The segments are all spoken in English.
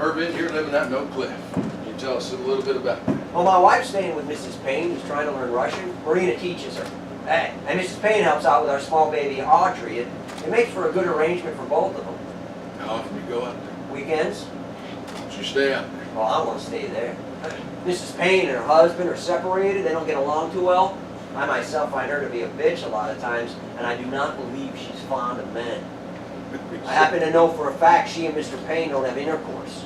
Herb in here living out in Oak Cliff. Can you tell us a little bit about that? Well, my wife's staying with Mrs. Payne, who's trying to learn Russian. Marina teaches her. And Mrs. Payne helps out with our small baby, Audrey. It makes for a good arrangement for both of them. How often do you go out there? Weekends? Don't you stay out there? Well, I want to stay there. Mrs. Payne and her husband are separated. They don't get along too well. I myself find her to be a bitch a lot of times, and I do not believe she's fond of men. I happen to know for a fact she and Mr. Payne don't have intercourse.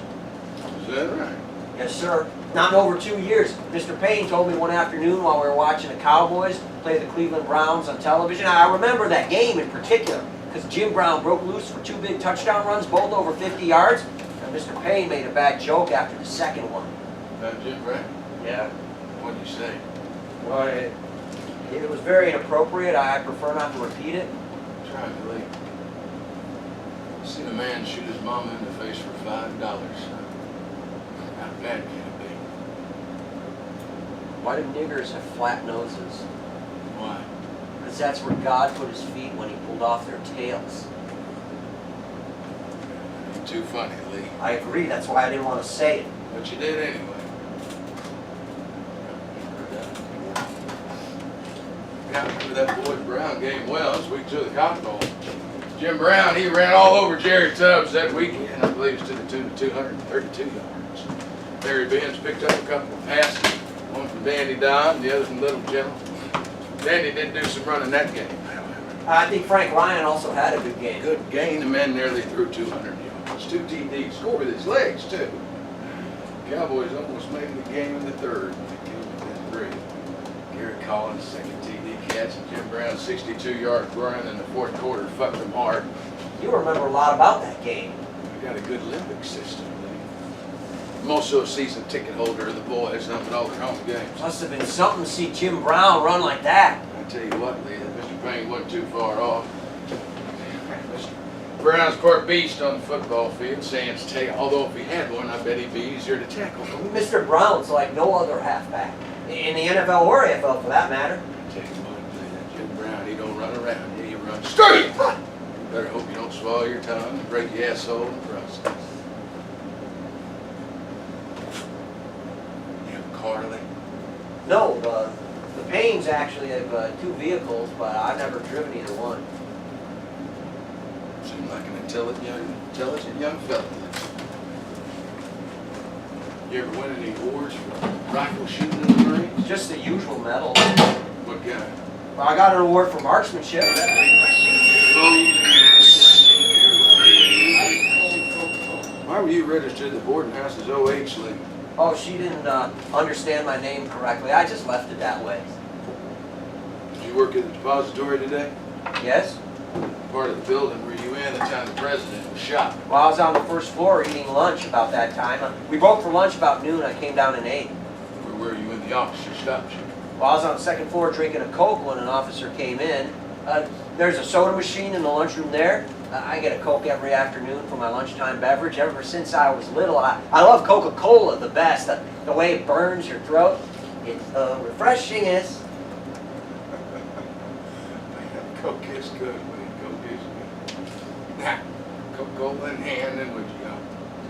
Is that right? Yes, sir. Not in over 2 years. Mr. Payne told me one afternoon while we were watching the Cowboys play the Cleveland Browns on television. I remember that game in particular because Jim Brown broke loose for 2 big touchdown runs, both over 50 yards. And Mr. Payne made a bad joke after the second one. About Jim Brown? Yeah. What'd you say? Well, it was very inappropriate. I prefer not to repeat it. Try me later. Seen a man shoot his mama in the face for $5. How bad can it be? Why do niggers have flat noses? Why? Because that's where God put his feet when he pulled off their tails. Ain't too funny, Lee. I agree. That's why I didn't want to say it. But you did anyway. Yeah, I remember that Boyd Brown game well. This week to the Cotton Bowl. Jim Brown, he ran all over Jerry Tubbs that weekend. I believe it's to the tune of 232 yards. Larry Benz picked up a couple of passes. One from Dandy Don, the other from Little Jim. Dandy did do some running that game, however. I think Frank Ryan also had a good game. Good game. The man nearly threw 200 yards. 2 TDs. Scored with his legs, too. Cowboys almost made the game in the third. They came within 3. Gary Collins, second TD catch, and Jim Brown, 62-yard run in the fourth quarter, fucked them hard. You remember a lot about that game. We got a good limbic system. I'm also a season ticket holder of the boys, up at all their home games. Must have been something to see Jim Brown run like that. I tell you what, Lee, Mr. Payne wasn't too far off. Mr. Brown's part beast on the football field, sans tail. Although if he had one, I bet he'd be easier to tackle. Mr. Brown's like no other halfback. In the NFL or AFL for that matter. I tell you what, Lee, that Jim Brown, he don't run around. He runs straight. You better hope you don't swallow your tongue and break your asshole in the process. Carly? No, the Paynes actually have 2 vehicles, but I've never driven either one. Seemed like an intelligent young fella. You ever win any awards for rifle shooting in the Marines? Just the usual medal. What kind? Well, I got an award for marksmanship. Why were you registered at the boarding house as OH, Lee? Oh, she didn't understand my name correctly. I just left it that way. Did you work at the depository today? Yes? Part of the building were you in the time the president was shot? Well, I was on the first floor eating lunch about that time. We broke for lunch about noon. I came down and ate. Where were you when the officer stopped you? Well, I was on the second floor drinking a Coke when an officer came in. There's a soda machine in the lunchroom there. I get a Coke every afternoon for my lunchtime beverage. Ever since I was little, I love Coca-Cola the best. The way it burns your throat, it's the refreshingest. Coke is good, Lee. Coke is good. Now, Coca-Cola in hand, then where'd you go?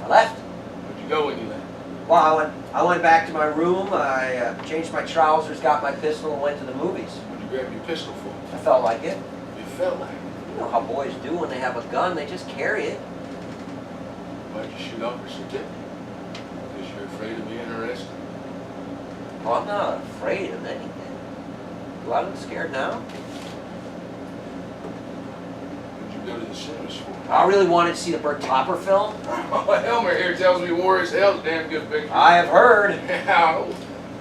I left. Where'd you go when you left? Well, I went back to my room. I changed my trousers, got my pistol, and went to the movies. What'd you grab your pistol for? I felt like it. You felt like it. You know how boys do when they have a gun, they just carry it. Why'd you shoot off your certificate? Because you're afraid of being arrested? Well, I'm not afraid of anything. Do I look scared now? What'd you go to the cinemas for? I really wanted to see the Bert Topper film. Oh, Helmer here tells me War is Hell's a damn good picture. I have heard. Yeah,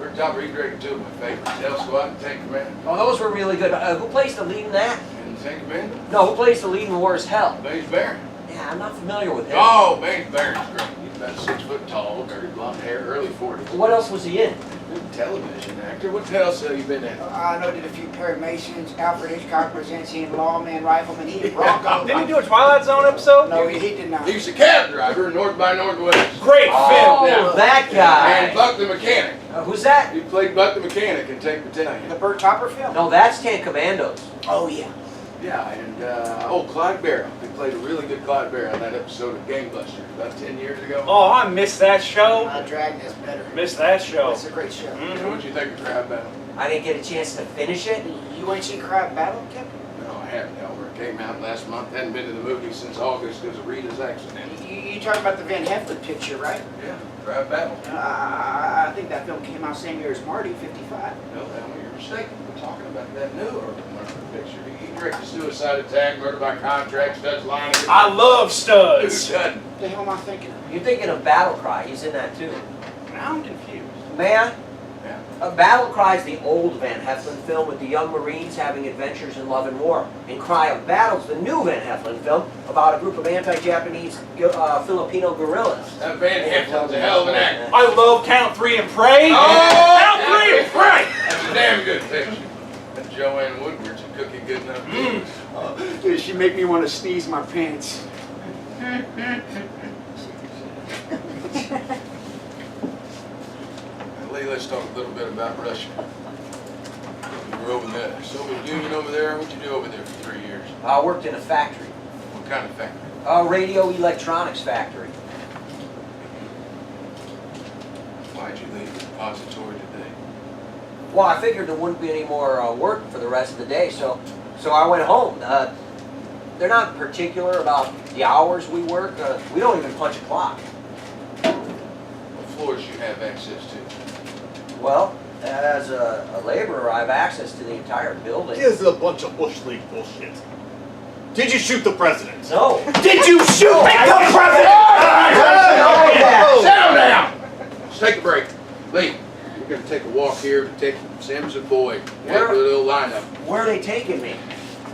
Bert Topper, he's directed 2 of my favorites. Hell Squad and Tank Command. Oh, those were really good. Who plays the lead in that? And Tank Command? No, who plays the lead in War is Hell? Baines Barron. Yeah, I'm not familiar with him. Oh, Baines Barron's great. He's about 6 foot tall, dirty blonde hair, early 40s. What else was he in? Good television actor. What else have you been in? I know did a few Perry Masons. Alfred Hitchcock presents him, Lawman, Rifleman. He did Bronco. Didn't he do a Twilight Zone episode? No, he did not. He was a cab driver in North by Northwest. Great Oh, film. Yeah. that guy. And Buck the Mechanic. Who's that? He played Buck the Mechanic in Tank Battalion. The Bert Topper film? No, that's Tank Commandos. Oh, yeah. Yeah, and old Clyde Barrow. They played a really good Clyde Barrow in that episode of Game Busters about 10 years ago. Oh, I missed that show. Dragnet is better. Missed that show. It's a great show. What'd you think of Crab Battle? I didn't get a chance to finish it. You ain't seen Crab Battle, Captain? No, I haven't, Albert. It came out last month. Hadn't been to the movie since August because of Rita's accident. You talking about the Van Heflin picture, right? Yeah, Crab Battle. I think that film came out same year as Marty, 55. No, Albert, you're mistaken. We're talking about that newer picture. He directed Suicide Attack, Murder by Contract, Studs Line. I love Who studs. doesn't? What the hell am I thinking of? You're thinking of Battle Cry. He's in that too. I'm confused. Man, Yeah. Battle Cry is the old Van Heflin film with the young Marines having adventures in love and war. And Cry of Battle's the new Van Heflin film about a group of anti-Japanese Filipino guerrillas. That Van Heflin's a hell of an actor. I love Count 3 and Pray. Oh, Count 3 and Pray. That's a damn good picture. That Joanne Woodward's a cookie good enough. Dude, she make me want to sneeze my pants. Lee, let's talk a little bit about Russia. You were over there, Soviet Union over there. What'd you do over there for 3 years? I worked in a factory, What kind of factory? a radio electronics factory. Why'd you leave the repository today? Well, I figured there wouldn't be any more work for the rest of the day, so I went home. They're not particular about the hours we work. We don't even punch a clock. What floors you have access to? Well, as a laborer, I have access to the entire building. This is a bunch of Bush League bullshit. Did you shoot the president? No. Did you shoot the president? Settle down! Let's take a break. Lee, we're going to take a walk here to take Sims and Boyd. We'll Where? do a little lineup. Where are they taking me?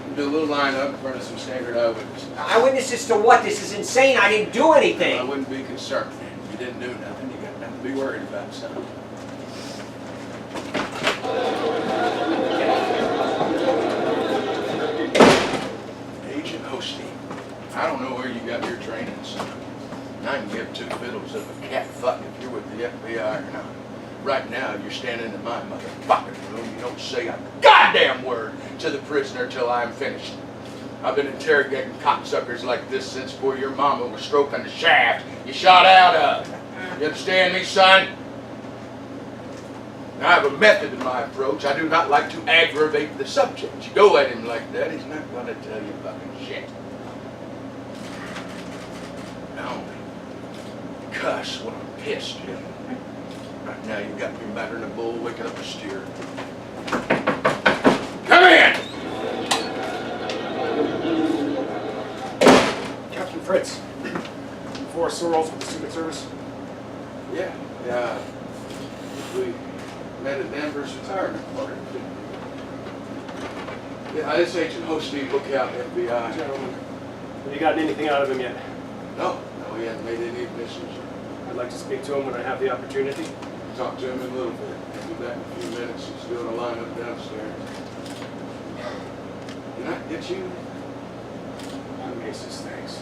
We'll do a little lineup in front of some standard eyewitnesses. Eyewitnesses to what? This is insane. I didn't do I anything. wouldn't be concerned. If you didn't do nothing, you got nothing to be worried about, son. Agent Hosty, I don't know where you got your training, son. And I can give two fiddles of a cat fuck if you're with the FBI or not. Right now, you're standing in my motherfucking room. You don't say a goddamn word to the prisoner till I'm finished. I've been interrogating cocksuckers like this since before your mama was stroking the shaft you shot out of. You understand me, son? Now, I have a method in my approach. I do not like to aggravate the subject. You go at him like that, he's not going to tell you fucking shit. Now, cuss when I'm pissed, Jim. Right now, you got me madder than a bull waking up a steer. Come in! Captain Fritz, Forrest Sorrells with the Secret Service. Yeah. We met at Danvers retirement party. Yeah, this Agent Hosty, lookout FBI. Gentlemen, have you gotten anything out of him yet? No, he hasn't made any admissions. I'd like to speak to him when I have the opportunity. Talk to him in a little bit. I'll be back in a few minutes. He's doing a lineup downstairs. Did I get you? Who makes his thanks?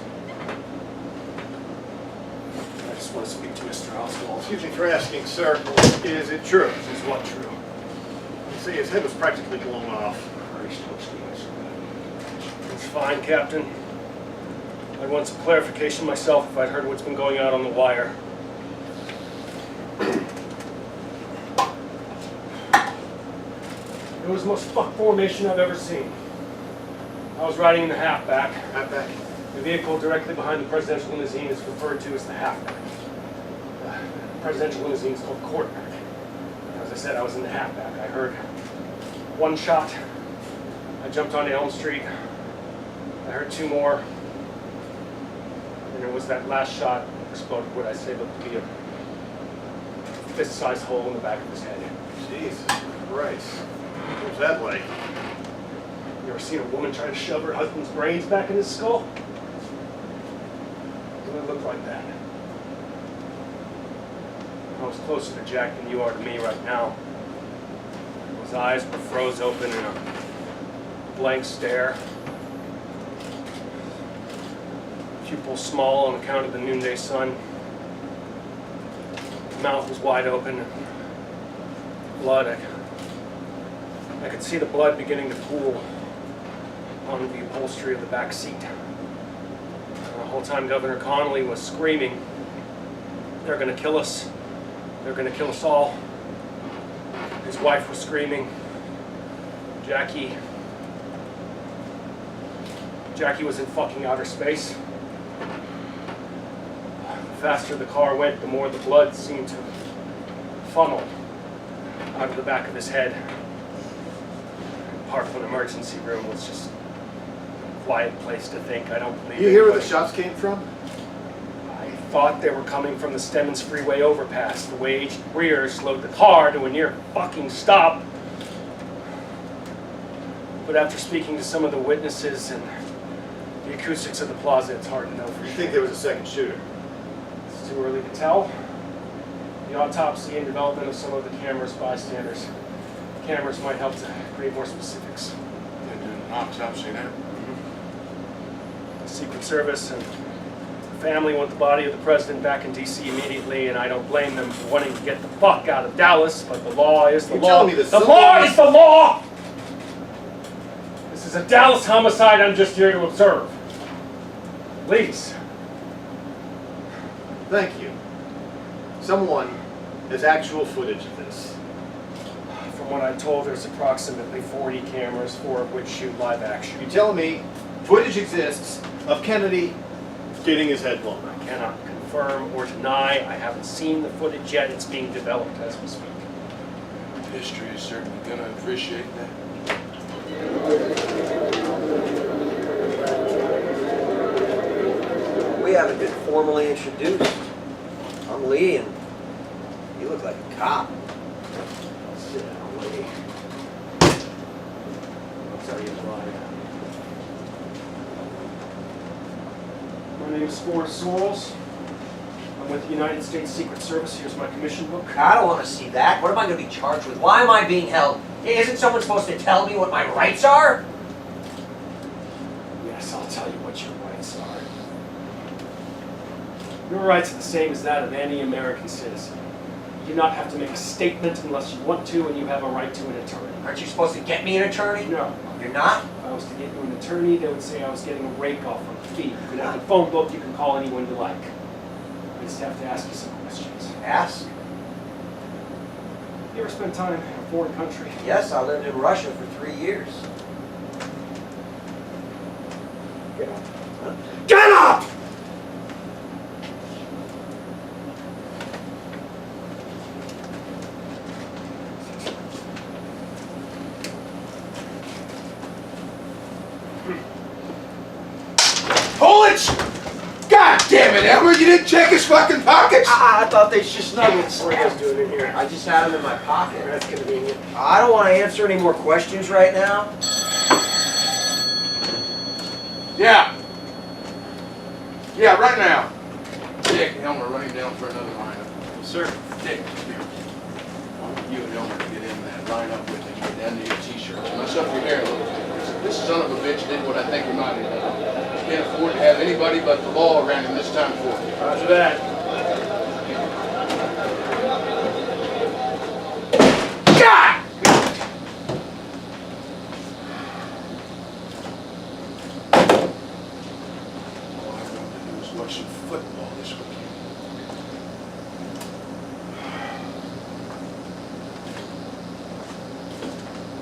I just want to speak to Mr. Oswald. Excuse me for asking, sir. Is it true? Is what true? You say his head was practically blown off. Christ, Hosty, It's fine, Captain. I'd want some clarification myself if I'd heard what's been going out on the wire. It was the most fucked formation I've ever seen. I was riding in the halfback. Halfback. The vehicle directly behind the presidential limousine is referred to as the halfback. The presidential limousine is called quarterback. As I said, I was in the halfback. I heard one shot. I jumped onto Elm Street. I heard two more. And it was that last shot exploded what I say looked to be a fist-sized hole in the back of his head. Jesus Christ. What was that like? You ever seen a woman try to shove her husband's brains back in his skull? It would look like that. I was closer to Jack than you are to me right now. His eyes were froze open in a blank stare. Pupils small on account of the noonday sun. His mouth was wide open. Blood, I could see the blood beginning to pool. on the upholstery of the back seat. The whole time Governor Connolly was screaming, "They're going to kill us. They're going to kill us all." His wife was screaming, Jackie was in fucking outer space. The faster the car went, the more the blood seemed to funnel out of the back of his head. Parkland emergency room was just a quiet place to think. I don't believe You hear where the anybody- shots came from? I thought they were coming from the Stemmons Freeway overpass. The way Agent Greer slowed the car to a near fucking stop. But after speaking to some of the witnesses and the acoustics of the plaza, it's hard to know for You sure. think there was a second shooter? It's too early to tell. The autopsy and development of some of the camera's bystanders. Cameras might help to create more specifics. They're doing an autopsy now. The Secret Service and the family want the body of the president back in D.C. immediately, and I don't blame them for wanting to get the fuck out of Dallas, but the law is the You're law. telling me The that law someone- is the law! This is a Dallas homicide. I'm just here to observe. Please. Thank you. Someone has actual footage of this. From what I'm told, there's approximately 40 cameras, 4 of which shoot live action. You're telling me footage exists of Kennedy getting his head blown I cannot confirm or deny. I haven't seen the footage yet. It's being developed as we speak. History is certainly going to appreciate that. We haven't been formally introduced. I'm Lee, and you look like a cop. Sit down, lady. I'll tell you why. My name is Forrest Sorrells. I'm with the United States Secret Service. Here's my commission book. I don't want to see that. What am I going to be charged with? Why am I being held? Isn't someone supposed to tell me what my rights are? Yes, I'll tell you what your rights are. Your rights are the same as that of any American citizen. You do not have to make a statement unless you want to, and you have a right to an attorney. Aren't you supposed to get me an attorney? No. You're not? If I was to get you an attorney, they would say I was getting a rake off on the fee. You can have the phone book, you can call anyone you like. I just have to ask you some questions. Ask. You ever spend time in a foreign country? Yes, I lived in Russia for 3 years. Get up. Get up! Pull it! God damn it, Elmer, you didn't check his fucking pockets? I thought they just Nuggets. What are you guys doing in here? I just had them in my pocket. That's convenient. I don't want to answer any more questions right now. Yeah. Yeah, right now. Dick, Elmer, run him down for another lineup. Sir. Dick, come here. I want you and Elmer to get in that lineup with him, get down to your t-shirts. Mess up your hair a little bit. This son of a bitch did what I think he might have done. Can't afford to have anybody but the law around him this time for you. Roger that. God! All I wanted to do was watch some football this weekend.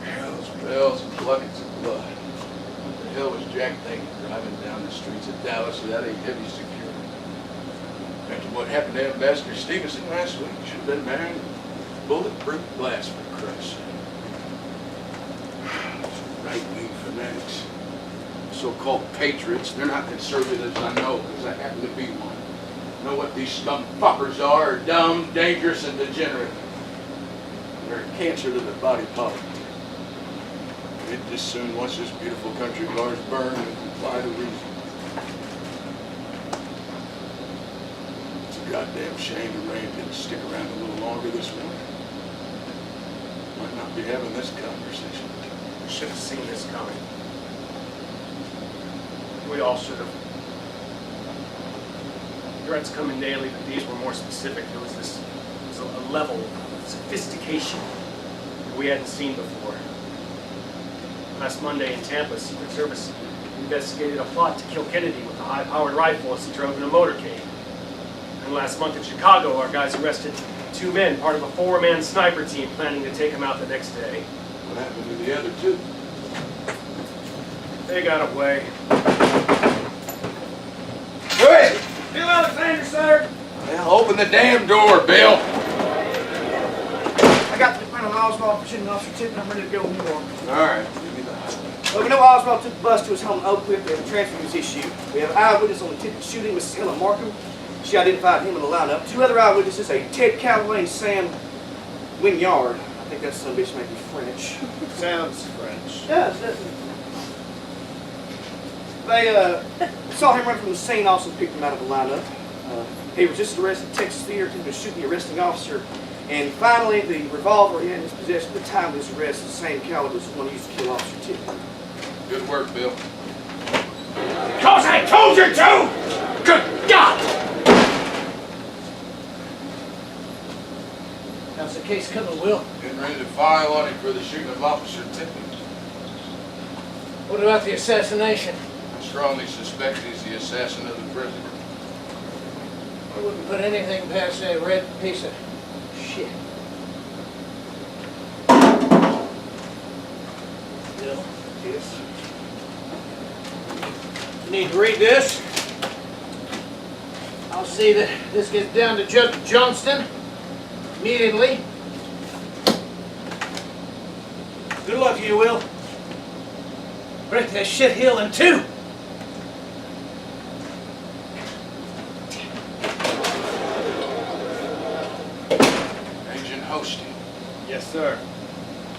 Hells, bells, and buckets of blood. What the hell was Jack thinking driving down the streets of Dallas without any heavy security? After what happened to Ambassador Stevenson last week, should have been married bulletproof glass, for Christ's sake. Right-wing fanatics, so-called patriots. They're not conservatives, I know, because I happen to be one. Know what these scum fuckers are dumb, dangerous, and degenerate. They're a cancer to the body politic. They'd just soon watch this beautiful country of ours burn and comply to reason. It's a goddamn shame the rain didn't stick around a little longer this morning. Might not be having this conversation. We should have seen this coming. We all should have. Threats coming daily, but these were more specific. There was a level of sophistication that we hadn't seen before. Last Monday in Tampa, Secret Service investigated a plot to kill Kennedy with a high-powered rifle as he drove in a motorcade. And last month in Chicago, our guys arrested 2 men, part of a 4-man sniper team planning to take him out the next day. What happened to the other 2? They got away. Who is it? Bill Alexander, sir. Well, open the damn door, Bill. I got the defendant on Oswald for shooting Officer Tippett. I'm ready to go to New York. All right, give me the... Well, we know Oswald took the bus to his home in Oak Cliff. They have a transfer was issued. We have an eyewitness on the Tippett shooting, Miss Ella Markham. She identified him in the lineup. 2 other eyewitnesses, a Ted Calloway and Sam Winyard. I think that son of a bitch may be French. Sounds French. Doesn't it? They saw him run from the scene, also picked him out of the lineup. He resisted arrest at Texas Theater, attempted to shoot the arresting officer. And finally, the revolver he had in his possession at the time of his arrest is the same caliber as the one used to kill Officer Tippett. Good work, Bill. Because I told you to! Good God! How's the case coming, Will? Getting ready to file on him for the shooting of Officer Tippett. What about the assassination? I strongly suspect he's the assassin of the president. I wouldn't put anything past that red piece of shit. Bill? Yes. You need to read this. I'll see that this gets down to Judge Johnston immediately. Good luck to you, Will. Break that shit hill in 2. Agent Hosty, Yes, sir.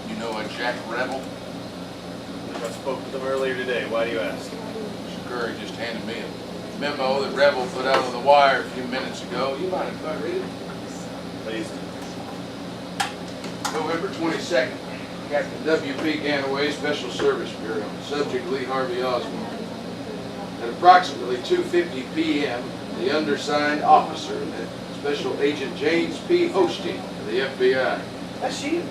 you know a Jack Rebel? I spoke with him earlier today. Why do you ask? Mr. Curry just handed me a memo that Rebel put out on the wire a few minutes ago. You mind if I read it? Please. November 22nd, Captain W.P. Ganaway, Special Service Bureau. Subject Lee Harvey Oswald. At approximately 2:50 p.m., the undersigned officer, Special Agent James P. Hosty of the FBI. That's you.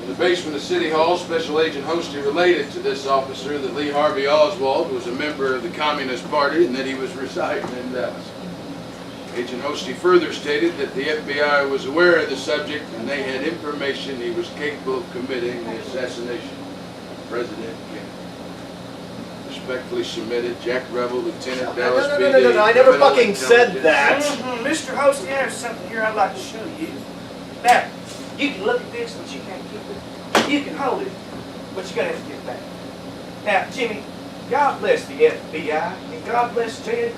In the basement of City Hall, Special Agent Hosty related to this officer that Lee Harvey Oswald was a member of the Communist Party and that he was residing in Dallas. Agent Hosty further stated that the FBI was aware of the subject and they had information he was capable of committing the assassination of President Kennedy. Respectfully submitted, Jack Rebel, Lieutenant Dallas PD. No, I never Criminal fucking said Intelligence. that. Mr. Hosty, there's something here I'd like to show you. Now, you can look at this, but you can't keep it. You can hold it, but you're gonna have to get it back. Now, Jimmy, God bless the FBI, and God bless Ted.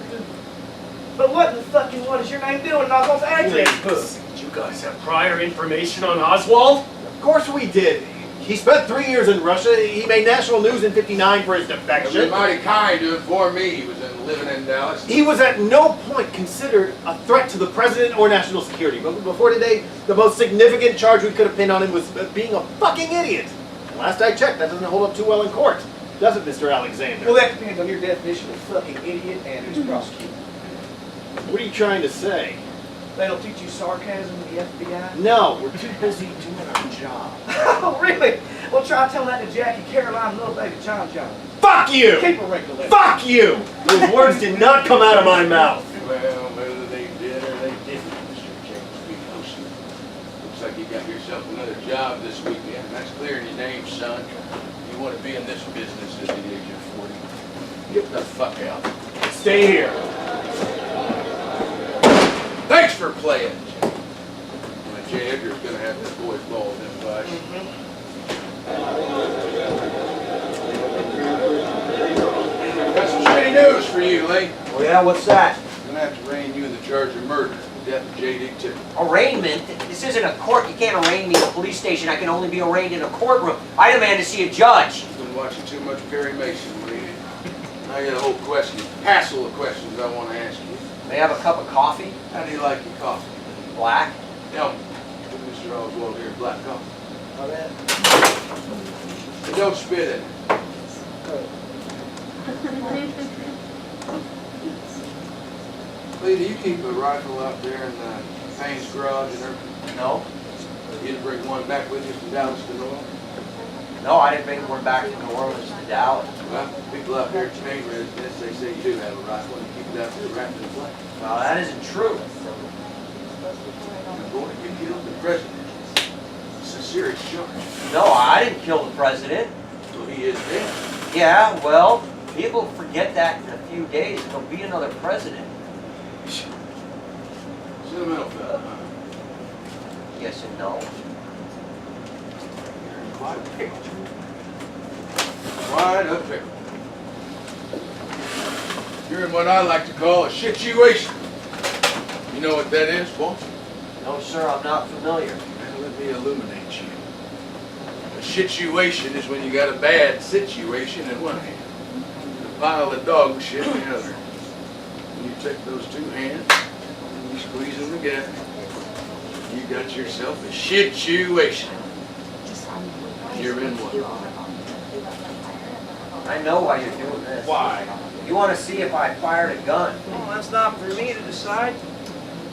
But what in the fucking what is your name doing in Oswald's address book? Did you guys have prior information on Oswald? Of course we did. He spent 3 years in Russia. He made national news in '59 for his It was defection. mighty kind to inform me he was living in Dallas. He was at no point considered a threat to the president or national security. But before today, the most significant charge we could have pinned on him was being a fucking idiot. And last I checked, that doesn't hold up too well in court, does it, Mr. Alexander? Well, that depends on your definition of fucking idiot and who's prosecuting. What are you trying to say? They don't teach you sarcasm in the FBI? No, we're too busy doing our job. Oh, really? Well, try telling that to Jackie Caroline, little baby John. Fuck you! Keep a wrinkle there. Fuck you! Those words did not come out of my mouth. Well, whether they did or they didn't, Mr. James B. Hosty. Looks like you got yourself another job this weekend. That's clearing your name, son. You want to be in this business at the age of 40. Get the fuck out. Stay here. Thanks for playing, Jay. Well, J. Edgar's gonna have that boy's balls in fight. Got some shitty news for you, Lee. Oh yeah, what's that? Gonna have to arraign you in the charge of murder, the death of J.D. Tippett. Arraignment? This isn't a court. You can't arraign me in a police station. I can only be arraigned in a courtroom. I demand to see a judge. You've been watching too much Perry Mason, Lee. I got a whole hassle of questions I want to ask you. May I have a cup of coffee? How do you like your coffee? Black? Tell me, Mr. Oswald here, black coffee. Oh, that. And don't spit in it. Lee, do you keep a rifle out there in Payne's garage and everything? No. You didn't bring one back with you from Dallas to North? No, I didn't bring one back from New Orleans to Dallas. Well, people out here at your main residence, they say you do have a rifle and you keep it out there wrapped in flag. Well, that isn't true. You're going to get killed the president. It's a serious charge. No, I didn't kill the president. So he is dead. Yeah, well, people forget that in a few days. There'll be another president. Sentimental fella, huh? Yes and no. You're in quite a pickle. Quite a pickle. You're in what I like to call a situation. You know what that is, boy? No, sir, I'm not familiar. Well, let me illuminate you. A situation is when you got a bad situation in one hand, and a pile of dog shit in the other. And you take those two hands, and you squeeze them together, you got yourself a situation. You're in one. I know why you're doing this. Why? You want to see if I fired a gun. Well, that's not for me to decide.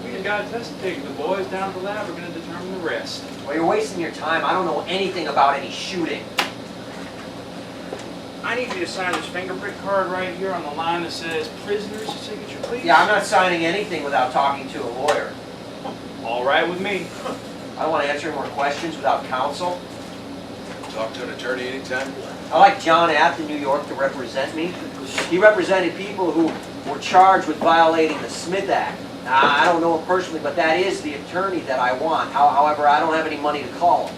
We just got to test tape. The boys down at the lab are going to determine the rest. Well, you're wasting your time. I don't know anything about any shooting. I need you to sign this fingerprint card right here on the line that says prisoner's signature, please. Yeah, I'm not signing anything without talking to a lawyer. All right with me. I don't want to answer more questions without counsel. Talk to an attorney anytime you like. I like John Abt in New York to represent me. He represented people who were charged with violating the Smith Act. I don't know him personally, but that is the attorney that I want. However, I don't have any money to call him.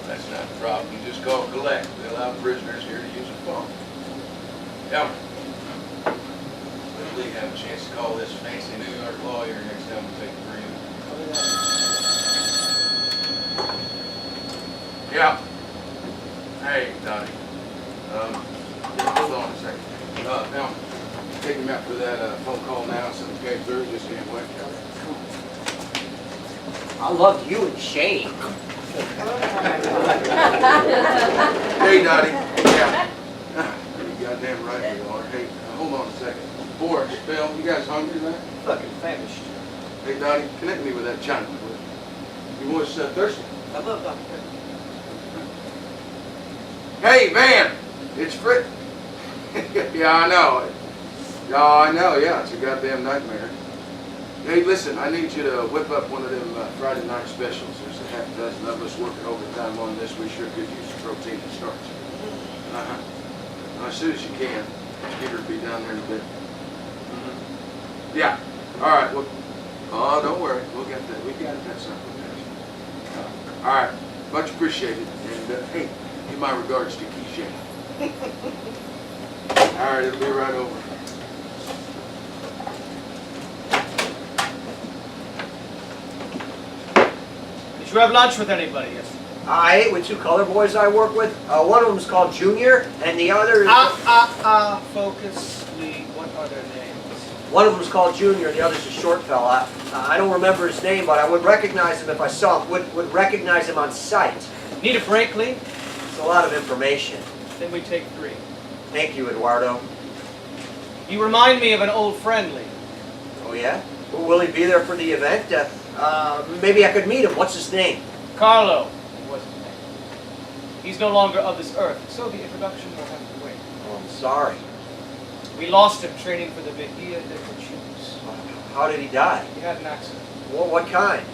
That's not a problem. You just call collect. They allow prisoners here to use a phone. Yeah. Let Lee have a chance to call this fancy New York lawyer next time we take the brief. Yeah. Hey, Donnie. Hold on a second. Now, take him out for that phone call now. Something came through. Just can't wait. I love you and Shane. Hey, Dottie. Yeah. You goddamn right you are. Hey, hold on a second. Boris, Phil, you guys hungry, man? Fucking famished. Hey, Dottie, connect me with that Chinaman, will you? You was thirsty? I love Dr. Hey, Van! It's Fritz. Yeah, I know. Yeah, it's a goddamn nightmare. Hey, listen, I need you to whip up one of them Friday night specials. There's a half dozen of us working overtime on this. We sure could use some protein and starch. As soon as you can. Peter will be down there in a bit. Yeah. All right. Well, oh, don't worry. We'll get that. We got that something. All right. Much appreciated. And hey, give my regards to Keisha. All right. It'll be right over. Did you have lunch with anybody yesterday? I ate with two color boys I work with. One of them is called Junior, and the other is... Focus, Lee. What are their names? One of them is called Junior, the other's a short fella. I don't remember his name, but I would recognize him if I saw him. Would recognize him on sight. Need a break, Lee? It's a lot of information. Then we take 3. Thank you, Eduardo. You remind me of an old friend, Lee. Oh, yeah? Will he be there for the event? Maybe I could meet him. What's his name? Carlo was his name. He's no longer of this earth, so the introduction will have to wait. Oh, I'm sorry. We lost him training for the Bahia de Cachus. How did he die? He had an accident. Well, what kind?